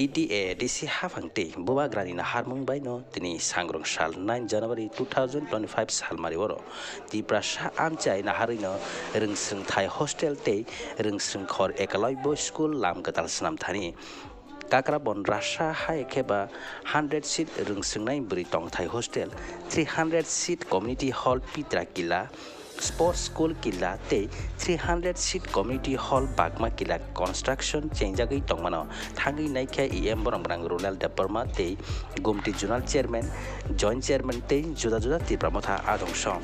TTA DC hafangti buwagrani na harmung baino tini sangrong sal 9 January 2025 salmari woro Tiprasha amchai na harino ringsung thai hostel te ringsung khor ekaloi bo school lam katal snam thani Kakrabon Rasha hai keba 100 seat rungsungnai buri tong thai hostel 300 seat community hall Pitra Kila Sports School Kila te 300 seat community hall Bagma Kila construction change agai tongmano thangi naikha EM Borang Rural Department te Gumti Zonal Chairman Joint Chairman te juda juda tipramotha adongsom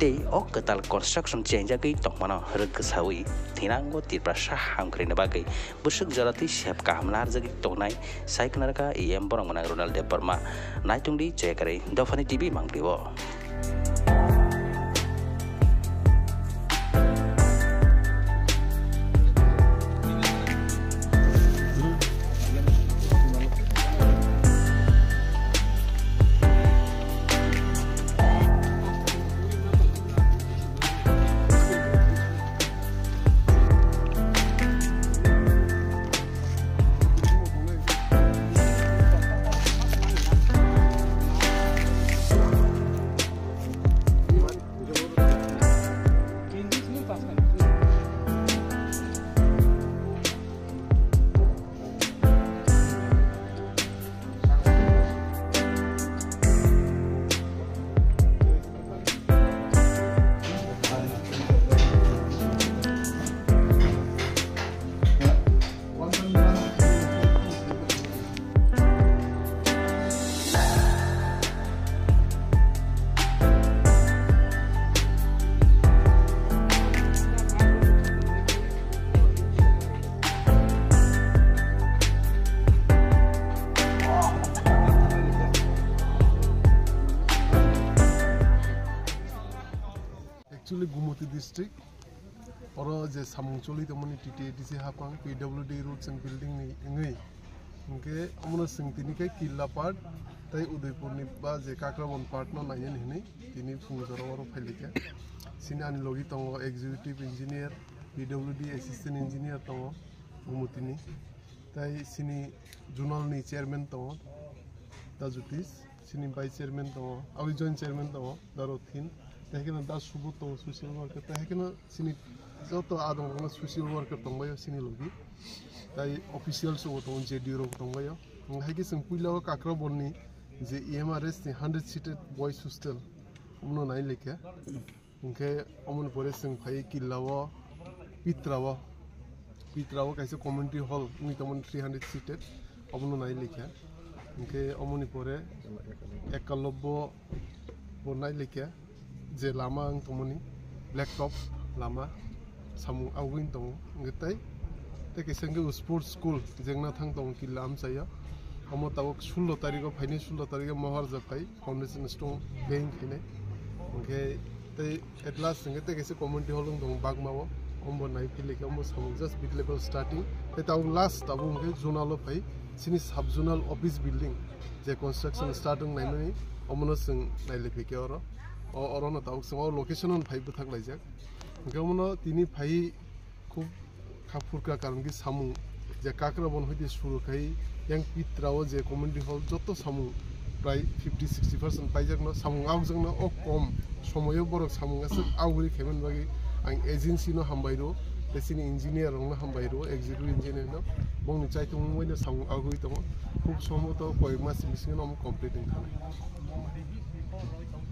te ok katal construction change agai tongmano rugsawi thinango tiprasha hamkrina bagai busuk jalati sep kahamlar jagi tongnai saiknarka EM Borang Rural Department naitungdi chekare Dofani TV mangribo Actually, Gumoti district, or the Samungcholi, the money TTC Hapang, PWD roads and building in okay, Amuna Singtinika, Killa part, Tai Udaypurnipa, the Kakrabon partner, Nayan Hini, Tini Funzaro Pelika, Sinan Logitongo, executive engineer, PWD assistant engineer Tongo, Gumutini, Tai Sini Junalni chairman Tongo, Tazutis, Sini vice chairman Tongo, our joint chairman Tongo, Darothin. Tehkena das subut to social worker tehkena sini joto adong ngana social worker tongbayo sini logi tai official so to JD ro tongbayo nghaiki sing puila kakra bonni je EMRS 100 seated boys hostel umno nai lekha ngke omon pore sing phai killawa pitrawa kaise community hall ni tamon 300 seated omno nai lekha ngke omoni pore ekalobbo bonai lekha je lama ang tomoni blacktop lama samu awin tong ngetai te kesenge sports school jengna thang tong ki lam saya amo tawak 16 tariko phaini 16 tariko mohar japai foundation stone bank hine nge te at last nge te kese community hall dong bagmawo ombo nai pile ke ombo samu just bit level starting te taw last tabu nge zonal phai sini sub zonal office building je construction starting nai mani omono sing nai lepe ke oro Orona tawak sing location on phai buthak laijak gamono tini phai khub khapurka karon ki samu je kakrabon hoite shuru kai yang pitrao je community hall joto samu prai 50-60% paijak no samu aujang no o kom somoyo borok samu ase augri khemen bagi ang agency no hambairo tesini engineer rong no hambairo executive engineer no bong chai tung moino samu augri to khub somoto koi mas mising no complete thane